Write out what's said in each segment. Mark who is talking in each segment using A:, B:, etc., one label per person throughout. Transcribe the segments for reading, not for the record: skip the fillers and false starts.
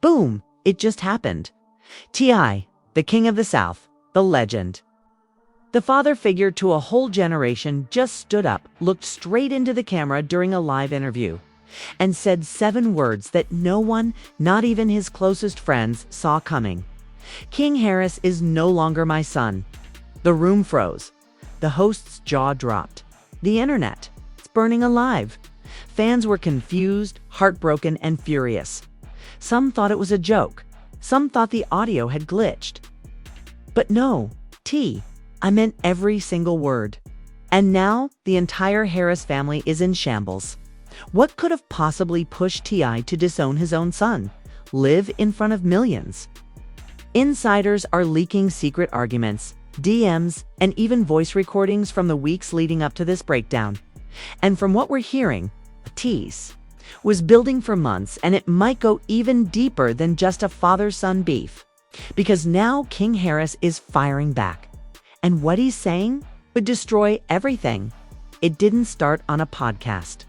A: Boom! It just happened. T.I., the king of the South, the legend. The father figure to a whole generation just stood up, looked straight into the camera during a live interview, and said 7 words that no one, not even his closest friends, saw coming. King Harris is no longer my son. The room froze. The host's jaw dropped. The internet, it's burning alive. Fans were confused, heartbroken, and furious. Some thought it was a joke. Some thought the audio had glitched. But no, I meant every single word. And now the entire Harris family is in shambles. What could have possibly pushed T.I. to disown his own son, live in front of millions? Insiders are leaking secret arguments, DMs, and even voice recordings from the weeks leading up to this breakdown. And from what we're hearing, a tease was building for months, and it might go even deeper than just a father-son beef. Because now King Harris is firing back. And what he's saying would destroy everything. It didn't start on a podcast.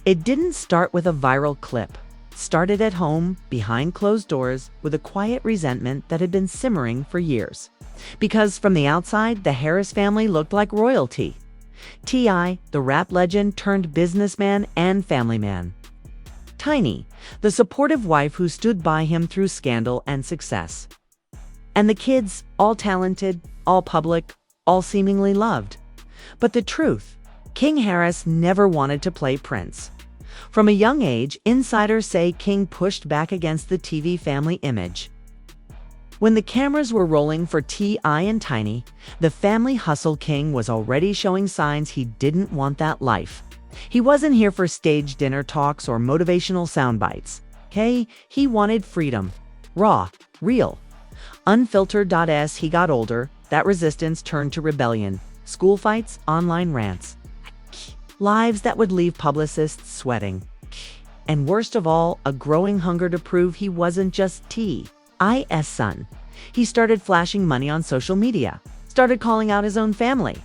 A: It didn't start with a viral clip. It started at home, behind closed doors, with a quiet resentment that had been simmering for years. Because from the outside, the Harris family looked like royalty. T.I., the rap legend turned businessman and family man. Tiny, the supportive wife who stood by him through scandal and success. And the kids, all talented, all public, all seemingly loved. But the truth, King Harris never wanted to play Prince. From a young age, insiders say King pushed back against the TV family image. When the cameras were rolling for T.I. and Tiny, the family hustle king was already showing signs he didn't want that life. He wasn't here for stage dinner talks or motivational sound bites. Okay? He wanted freedom. Raw. Real. Unfiltered. As he got older, that resistance turned to rebellion. School fights, online rants. Lives that would leave publicists sweating. And worst of all, a growing hunger to prove he wasn't just T.I.'s son. He started flashing money on social media, started calling out his own family.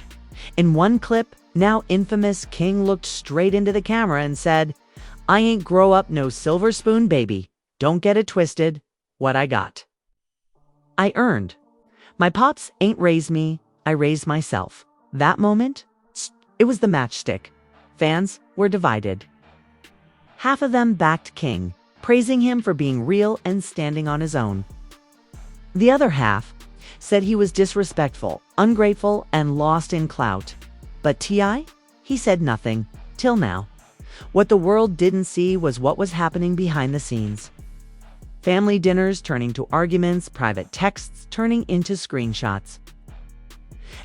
A: In one clip, now infamous, King looked straight into the camera and said, "I ain't grow up no silver spoon baby. Don't get it twisted. What I got, I earned. My pops ain't raised me, I raised myself." That moment, it was the matchstick. Fans were divided. Half of them backed King, praising him for being real and standing on his own. The other half said he was disrespectful, ungrateful, and lost in clout. But T.I., he said nothing, till now. What the world didn't see was what was happening behind the scenes. Family dinners turning to arguments, private texts turning into screenshots.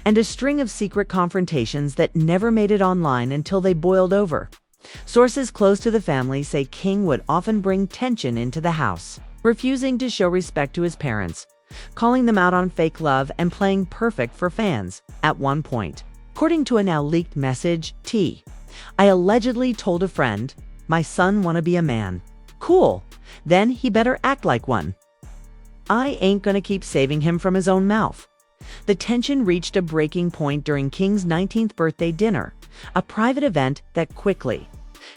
A: And a string of secret confrontations that never made it online until they boiled over. Sources close to the family say King would often bring tension into the house, refusing to show respect to his parents, calling them out on fake love, and playing perfect for fans. At one point, according to a now leaked message, I allegedly told a friend, "My son wanna be a man." Cool. Then he better act like one. I ain't gonna keep saving him from his own mouth. The tension reached a breaking point during King's 19th birthday dinner, a private event that quickly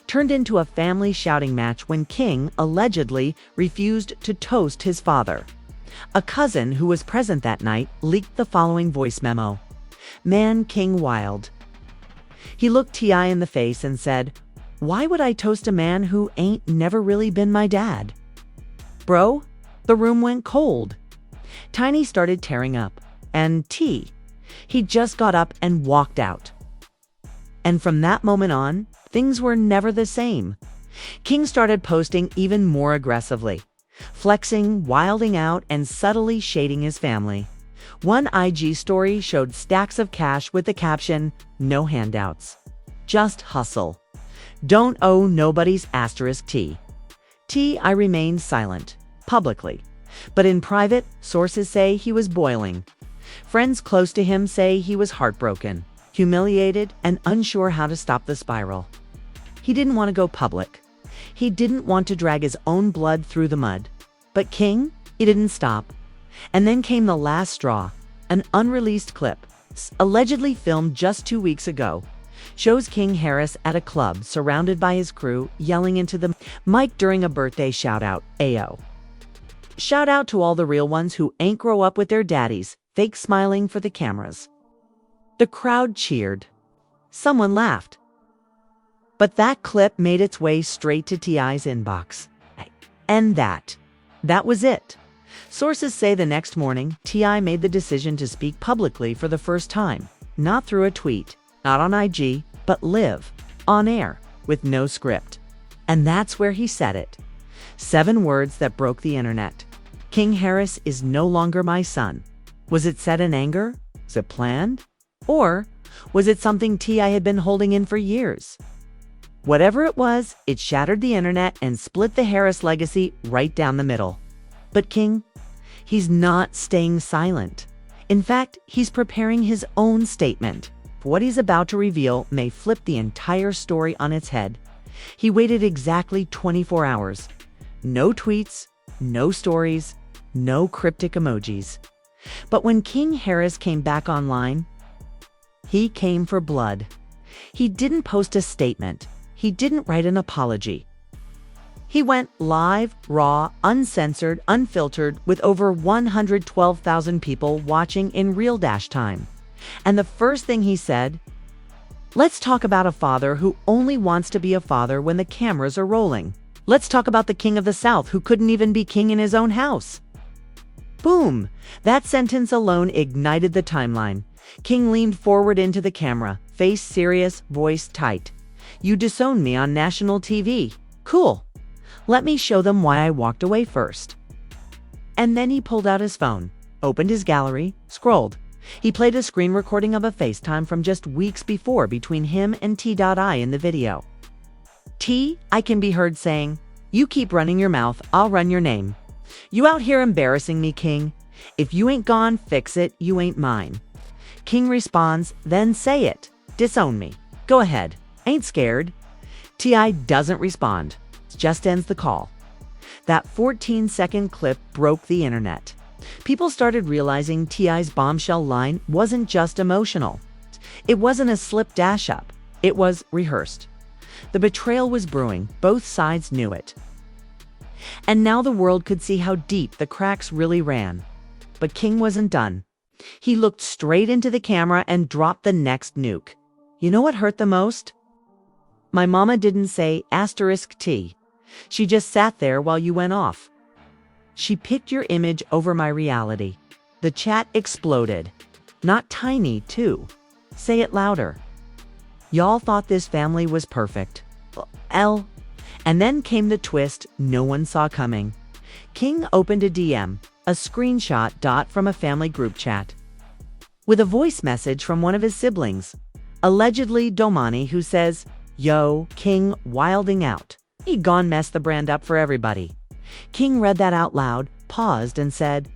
A: turned into a family shouting match when King allegedly refused to toast his father. A cousin who was present that night leaked the following voice memo. "Man, King wild." He looked T.I. in the face and said, "Why would I toast a man who ain't never really been my dad?" Bro, the room went cold. Tiny started tearing up. And he just got up and walked out. And from that moment on, things were never the same. King started posting even more aggressively, flexing, wilding out, and subtly shading his family. One IG story showed stacks of cash with the caption, "No handouts. Just hustle. Don't owe nobody's T.I. remained silent, publicly. But in private, sources say he was boiling. Friends close to him say he was heartbroken, humiliated, and unsure how to stop the spiral. He didn't want to go public. He didn't want to drag his own blood through the mud. But King, he didn't stop. And then came the last straw. An unreleased clip, allegedly filmed just 2 weeks ago, shows King Harris at a club surrounded by his crew yelling into the mic during a birthday shout-out, "Ayo. Shout out to all the real ones who ain't grow up with their daddies, fake smiling for the cameras. The crowd cheered. Someone laughed. But that clip made its way straight to T.I.'s inbox. And that was it. Sources say the next morning, T.I. made the decision to speak publicly for the first time. Not through a tweet, not on IG, but live, on air, with no script. And that's where he said it. 7 words that broke the internet. King Harris is no longer my son. Was it said in anger? Was it planned? Or was it something T.I. had been holding in for years? Whatever it was, it shattered the internet and split the Harris legacy right down the middle. But King, he's not staying silent. In fact, he's preparing his own statement. What he's about to reveal may flip the entire story on its head. He waited exactly 24 hours. No tweets, no stories, no cryptic emojis. But when King Harris came back online, he came for blood. He didn't post a statement. He didn't write an apology. He went live, raw, uncensored, unfiltered, with over 112,000 people watching in real time. And the first thing he said, let's talk about a father who only wants to be a father when the cameras are rolling. Let's talk about the king of the South who couldn't even be king in his own house. Boom! That sentence alone ignited the timeline. King leaned forward into the camera, face serious, voice tight. You disowned me on national TV. Cool. Let me show them why I walked away first. And then he pulled out his phone, opened his gallery, scrolled. He played a screen recording of a FaceTime from just weeks before between him and T.I. in the video. I can be heard saying, "You keep running your mouth, I'll run your name. You out here embarrassing me, King. If you ain't gone, fix it, you ain't mine." King responds, "Then say it. Disown me. Go ahead. Ain't scared." T.I. doesn't respond. Just ends the call. That 14-second clip broke the internet. People started realizing T.I.'s bombshell line wasn't just emotional. It wasn't a slip dash up. It was rehearsed. The betrayal was brewing. Both sides knew it. And now the world could see how deep the cracks really ran. But King wasn't done. He looked straight into the camera and dropped the next nuke. You know what hurt the most? My mama didn't say *T. She just sat there while you went off. She picked your image over my reality. The chat exploded. Not tiny, too. Say it louder. Y'all thought this family was perfect. And then came the twist no one saw coming. King opened a DM, a screenshot from a family group chat, with a voice message from one of his siblings, allegedly Domani, who says, "Yo, King wilding out. He gone mess the brand up for everybody." King read that out loud, paused, and said,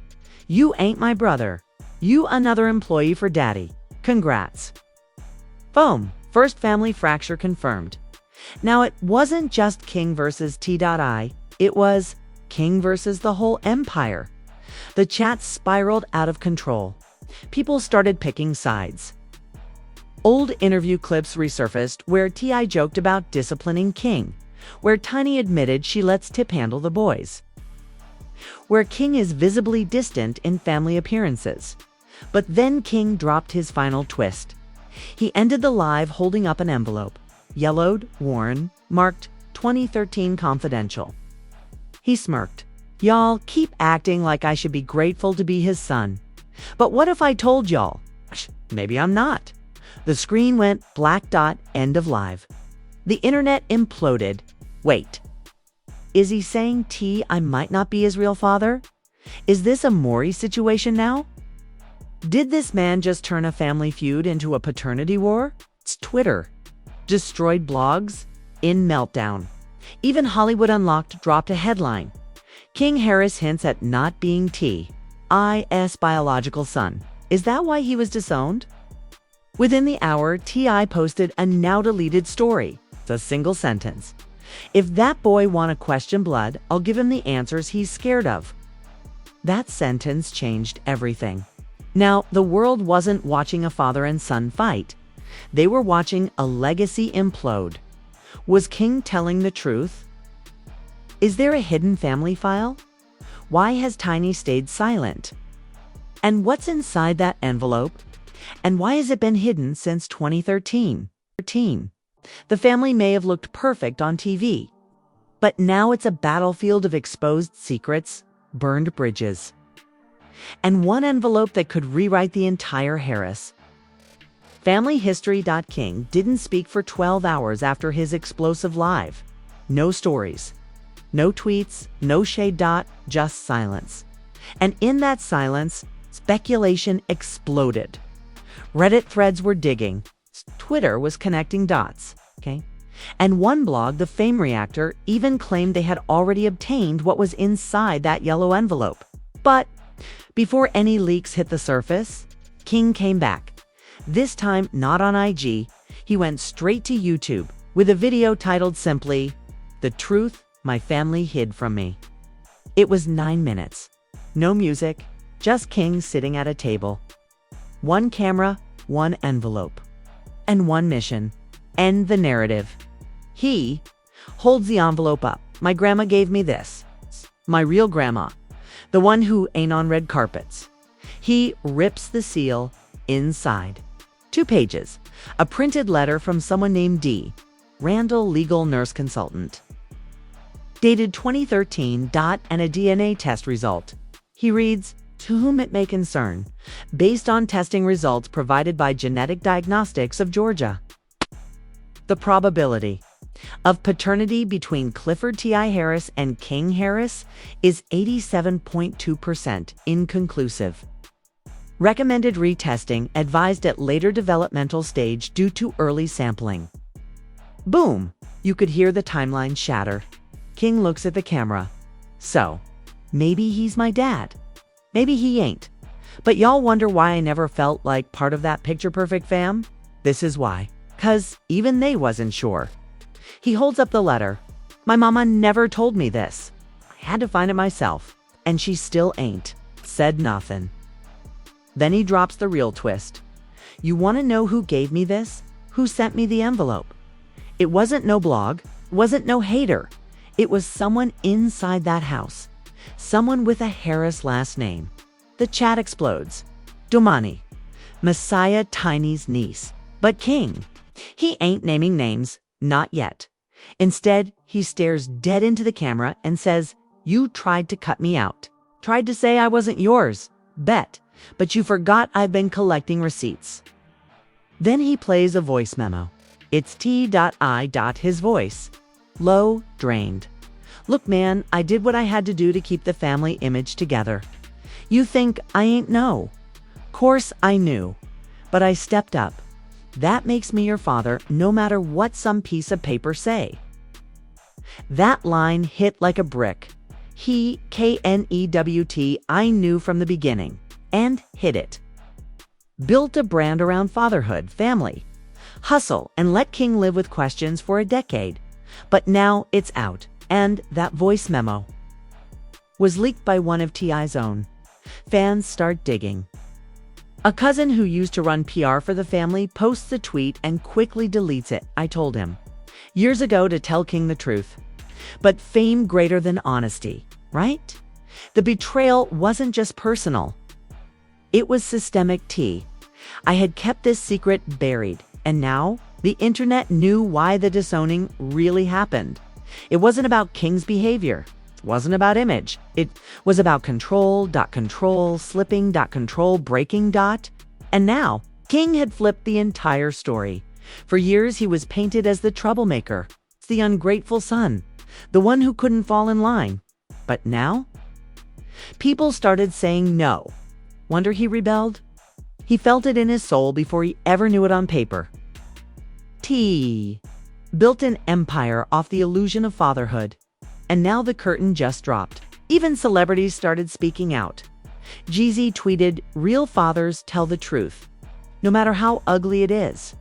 A: "You ain't my brother. You another employee for daddy. Congrats." Boom. First family fracture confirmed. Now it wasn't just King versus T.I. It was King versus the whole empire. The chat spiraled out of control. People started picking sides. Old interview clips resurfaced where T.I. joked about disciplining King, where Tiny admitted she lets Tip handle the boys, where King is visibly distant in family appearances. But then King dropped his final twist. He ended the live holding up an envelope, yellowed, worn, marked 2013 confidential. He smirked. Y'all keep acting like I should be grateful to be his son. But what if I told y'all? Maybe I'm not. The screen went black dot, end of live. The internet imploded. Wait. Is he saying I might not be his real father? Is this a Maury situation now? Did this man just turn a family feud into a paternity war? It's Twitter. Destroyed blogs? In meltdown. Even Hollywood Unlocked dropped a headline. King Harris hints at not being T.I.'s biological son. Is that why he was disowned? Within the hour, T.I. posted a now-deleted story. It's a single sentence. If that boy wanna question blood, I'll give him the answers he's scared of. That sentence changed everything. Now, the world wasn't watching a father and son fight. They were watching a legacy implode. Was King telling the truth? Is there a hidden family file? Why has Tiny stayed silent? And what's inside that envelope? And why has it been hidden since 2013? The family may have looked perfect on TV, but now it's a battlefield of exposed secrets, burned bridges, and one envelope that could rewrite the entire Harris. FamilyHistory.King didn't speak for 12 hours after his explosive live. No stories, no tweets, no shade. Just silence. And in that silence, speculation exploded. Reddit threads were digging. Twitter was connecting dots. And one blog, the Fame Reactor, even claimed they had already obtained what was inside that yellow envelope. But before any leaks hit the surface, King came back. This time not on IG. He went straight to YouTube with a video titled simply, "The Truth My Family Hid From Me." It was 9 minutes. No music, just King sitting at a table. One camera, one envelope, and one mission: end the narrative. He holds the envelope up. "My grandma gave me this. My real grandma. The one who ain't on red carpets." He rips the seal inside. 2 pages. A printed letter from someone named D. Randall, legal nurse consultant. Dated 2013. And a DNA test result. He reads, "To whom it may concern, based on testing results provided by Genetic Diagnostics of Georgia. The probability of paternity between Clifford T.I. Harris and King Harris is 87.2% inconclusive. Recommended retesting advised at later developmental stage due to early sampling." Boom! You could hear the timeline shatter. King looks at the camera. "So, maybe he's my dad. Maybe he ain't. But y'all wonder why I never felt like part of that picture-perfect fam? This is why. 'Cause even they wasn't sure." He holds up the letter. "My mama never told me this. I had to find it myself. And she still ain't said nothing." Then he drops the real twist. "You want to know who gave me this? Who sent me the envelope? It wasn't no blog. Wasn't no hater. It was someone inside that house. Someone with a Harris last name." The chat explodes. Domani, Messiah Tiny's niece. But King, he ain't naming names, not yet. Instead, he stares dead into the camera and says, "You tried to cut me out. Tried to say I wasn't yours. Bet. But you forgot I've been collecting receipts." Then he plays a voice memo. It's T.I. His voice. Low, drained. "Look, man, I did what I had to do to keep the family image together. You think I ain't know? Course I knew. But I stepped up. That makes me your father, no matter what some piece of paper say." That line hit like a brick. He, KNEWT, I knew from the beginning. And hit it. Built a brand around fatherhood, family, hustle, and let King live with questions for a decade. But now it's out, and that voice memo was leaked by one of T.I.'s own. Fans start digging. A cousin who used to run PR for the family posts a tweet and quickly deletes it. "I told him years ago to tell King the truth." But fame greater than honesty, right? The betrayal wasn't just personal. It was systemic. I had kept this secret buried, and now the internet knew why the disowning really happened. It wasn't about King's behavior. It wasn't about image. It was about control, slipping, breaking. And now, King had flipped the entire story. For years, he was painted as the troublemaker, the ungrateful son, the one who couldn't fall in line. But now, people started saying no. Wonder he rebelled? He felt it in his soul before he ever knew it on paper. T built an empire off the illusion of fatherhood. And now the curtain just dropped. Even celebrities started speaking out. Jeezy tweeted, "Real fathers tell the truth, no matter how ugly it is."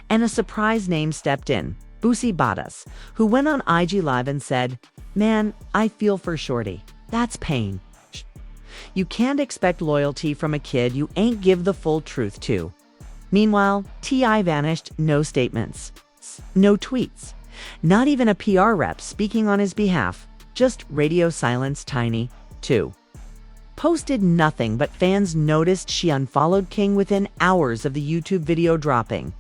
A: And a surprise name stepped in, Boosie Badass, who went on IG Live and said, "Man, I feel for Shorty. That's pain. You can't expect loyalty from a kid you ain't give the full truth to." Meanwhile, T.I. vanished, no statements, no tweets, not even a PR rep speaking on his behalf. just radio silence. Tiny, too, posted nothing, but fans noticed she unfollowed King within hours of the YouTube video dropping.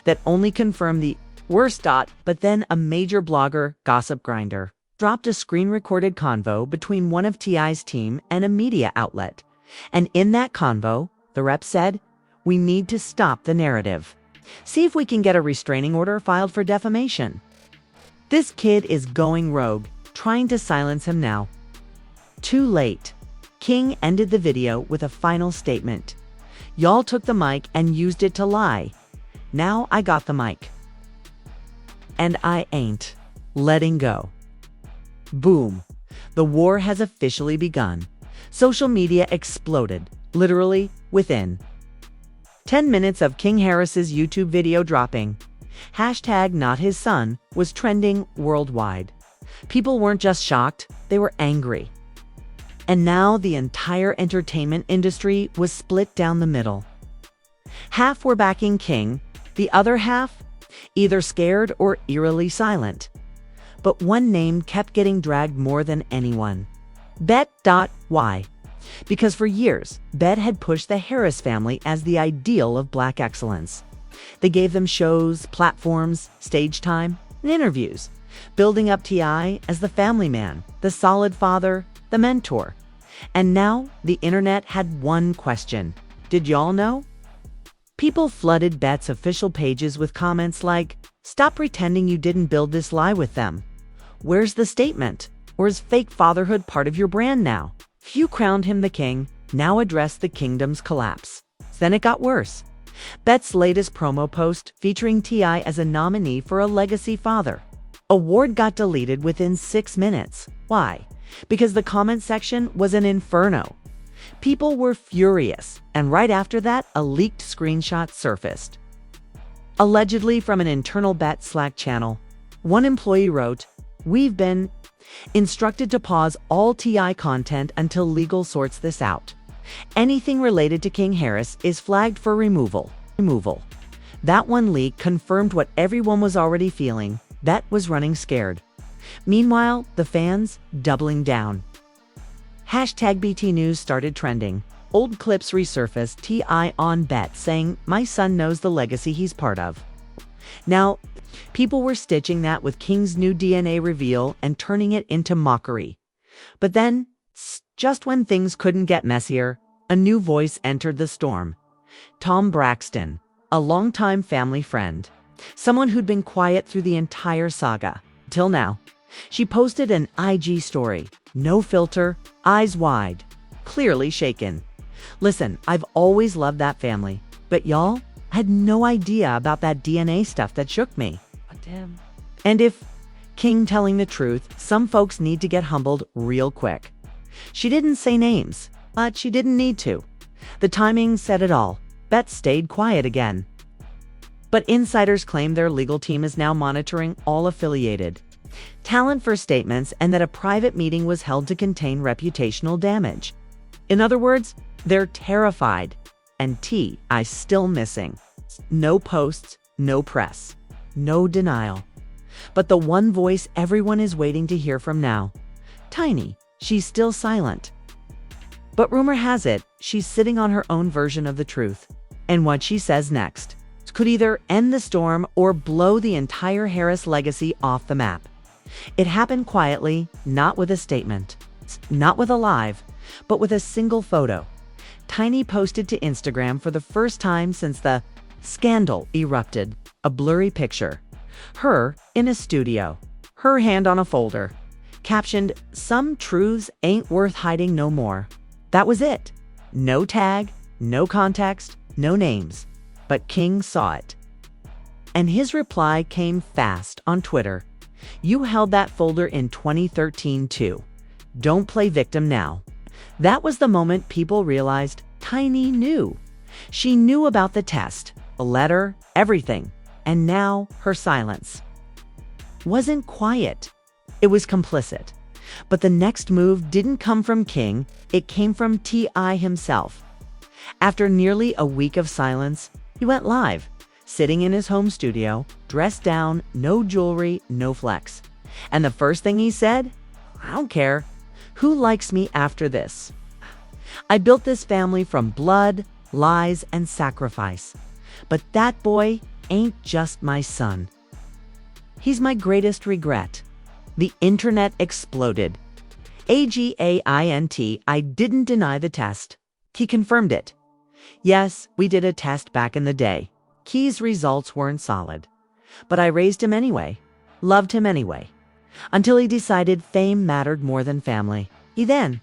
A: That only confirmed the worst. But then a major blogger, Gossip Grinder, dropped a screen-recorded convo between one of T.I.'s team and a media outlet. And in that convo, the rep said, "We need to stop the narrative. See if we can get a restraining order filed for defamation." This kid is going rogue, trying to silence him now. Too late. King ended the video with a final statement. "Y'all took the mic and used it to lie. Now I got the mic. And I ain't letting go." Boom. The war has officially begun. Social media exploded, literally within 10 minutes of King Harris's YouTube video dropping. #NotHisSon was trending worldwide. People weren't just shocked, they were angry. And now the entire entertainment industry was split down the middle. Half were backing King, the other half either scared or eerily silent. But one name kept getting dragged more than anyone. Bet. Why? Because for years, Bet had pushed the Harris family as the ideal of Black excellence. They gave them shows, platforms, stage time, and interviews, building up T.I. as the family man, the solid father, the mentor. And now the internet had one question. Did y'all know? People flooded Bet's official pages with comments like, "Stop pretending you didn't build this lie with them. Where's the statement? Or is fake fatherhood part of your brand now?" Few crowned him the king, now addressed the kingdom's collapse. Then it got worse. Bet's latest promo post featuring T.I. as a nominee for a legacy father award got deleted within 6 minutes. Why? Because the comment section was an inferno. People were furious, and right after that, a leaked screenshot surfaced. Allegedly from an internal Bet Slack channel, one employee wrote, "We've been instructed to pause all T.I. content until legal sorts this out. Anything related to King Harris is flagged for removal." That one leak confirmed what everyone was already feeling. Bet was running scared. Meanwhile, the fans doubling down. #BT News started trending. Old clips resurfaced, T.I. on Bet saying, "My son knows the legacy he's part of." Now, people were stitching that with King's new DNA reveal and turning it into mockery. But then, just when things couldn't get messier, a new voice entered the storm. Tom Braxton, a longtime family friend, someone who'd been quiet through the entire saga, till now. She posted an IG story, no filter, eyes wide, clearly shaken. "Listen, I've always loved that family, but y'all had no idea about that DNA stuff that shook me. Damn. And if King telling the truth, some folks need to get humbled real quick." She didn't say names, but she didn't need to. The timing said it all. Bet stayed quiet again. But insiders claim their legal team is now monitoring all affiliated talent for statements and that a private meeting was held to contain reputational damage. In other words, they're terrified. And T.I. still missing. No posts, no press, no denial. But the one voice everyone is waiting to hear from now. Tiny, she's still silent. But rumor has it, she's sitting on her own version of the truth. And what she says next could either end the storm or blow the entire Harris legacy off the map. It happened quietly, not with a statement, not with a live, but with a single photo. Tiny posted to Instagram for the first time since the scandal erupted, a blurry picture. Her in a studio, her hand on a folder, captioned, "Some truths ain't worth hiding no more." That was it. No tag, no context, no names. But King saw it. And his reply came fast on Twitter. "You held that folder in 2013 too. Don't play victim now." That was the moment people realized Tiny knew. She knew about the test, a letter, everything. And now her silence wasn't quiet. It was complicit. But the next move didn't come from King, it came from T.I. himself. After nearly a week of silence, he went live, sitting in his home studio, dressed down, no jewelry, no flex. And the first thing he said? I don't care. Who likes me after this? I built this family from blood, lies, and sacrifice. But that boy ain't just my son. He's my greatest regret. The internet exploded. AGAINT, I didn't deny the test. He confirmed it. Yes, we did a test back in the day. Key's results weren't solid. But I raised him anyway. Loved him anyway. Until he decided fame mattered more than family. He then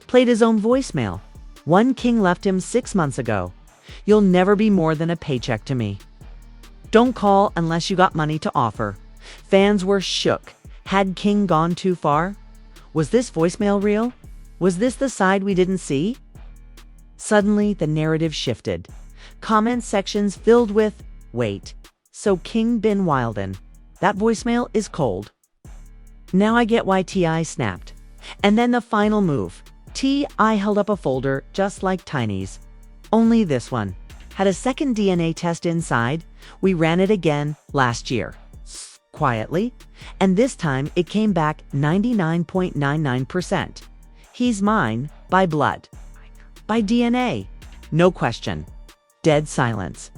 A: played his own voicemail. One king left him 6 months ago. You'll never be more than a paycheck to me. Don't call unless you got money to offer. Fans were shook. Had King gone too far? Was this voicemail real? Was this the side we didn't see? Suddenly, the narrative shifted. Comment sections filled with, wait, so King bin Wilden. That voicemail is cold. Now I get why T.I. snapped. And then the final move. T.I. held up a folder just like Tiny's. Only this one had a second DNA test inside. We ran it again last year. Quietly. And this time it came back 99.99%. He's mine by blood. By DNA. No question. Dead silence.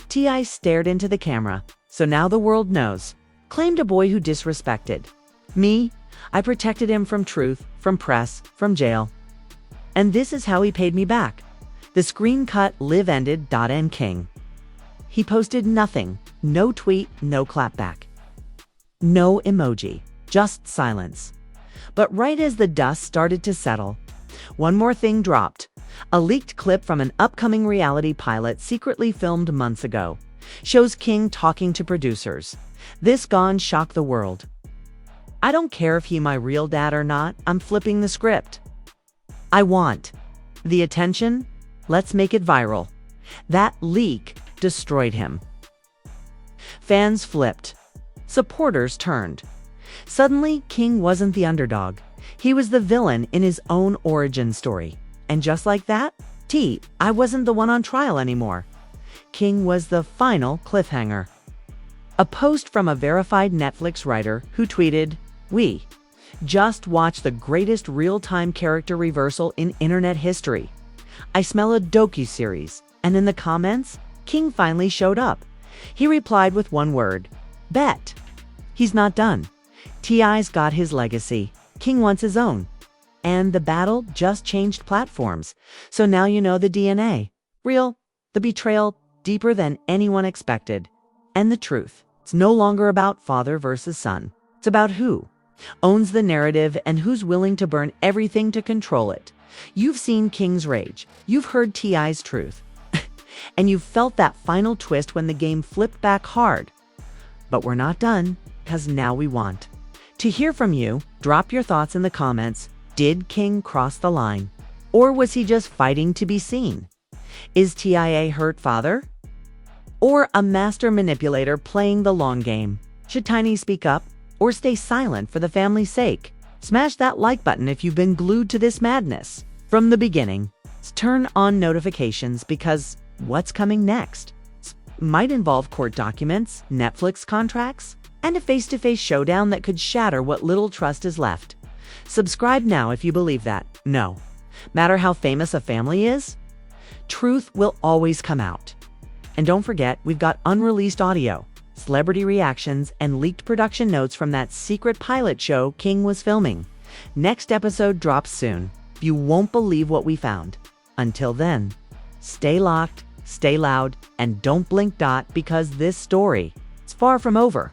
A: T.I. stared into the camera. So now the world knows. Claimed a boy who disrespected. Me, I protected him from truth, from press, from jail. And this is how he paid me back. The screen cut live ended .n King. He posted nothing. No tweet, no clapback. No emoji. Just silence. But right as the dust started to settle, one more thing dropped. A leaked clip from an upcoming reality pilot secretly filmed months ago. Shows King talking to producers. This gone shocked the world. I don't care if he my real dad or not, I'm flipping the script. I want the attention. Let's make it viral. That leak destroyed him. Fans flipped. Supporters turned. Suddenly, King wasn't the underdog. He was the villain in his own origin story. And just like that, I wasn't the one on trial anymore. King was the final cliffhanger. A post from a verified Netflix writer who tweeted, "We just watched the greatest real-time character reversal in internet history. I smell a docu-series." And in the comments, King finally showed up. He replied with one word, bet. He's not done. T.I.'s got his legacy. King wants his own. And the battle just changed platforms. So now you know the DNA. Real, the betrayal, deeper than anyone expected. And the truth. It's no longer about father versus son. It's about who owns the narrative and who's willing to burn everything to control it. You've seen King's rage. You've heard T.I.'s truth. And you've felt that final twist when the game flipped back hard. But we're not done, because now we want to hear from you. Drop your thoughts in the comments. Did King cross the line? Or was he just fighting to be seen? Is T.I. a hurt father? Or a master manipulator playing the long game? Should Tiny speak up or stay silent for the family's sake? Smash that like button if you've been glued to this madness from the beginning. Turn on notifications because what's coming next might involve court documents, Netflix contracts, and a face-to-face showdown that could shatter what little trust is left. Subscribe now if you believe that. No matter how famous a family is, truth will always come out. And don't forget, we've got unreleased audio, celebrity reactions, and leaked production notes from that secret pilot show King was filming. Next episode drops soon. You won't believe what we found. Until then, stay locked, stay loud, and don't blink, because this story is far from over.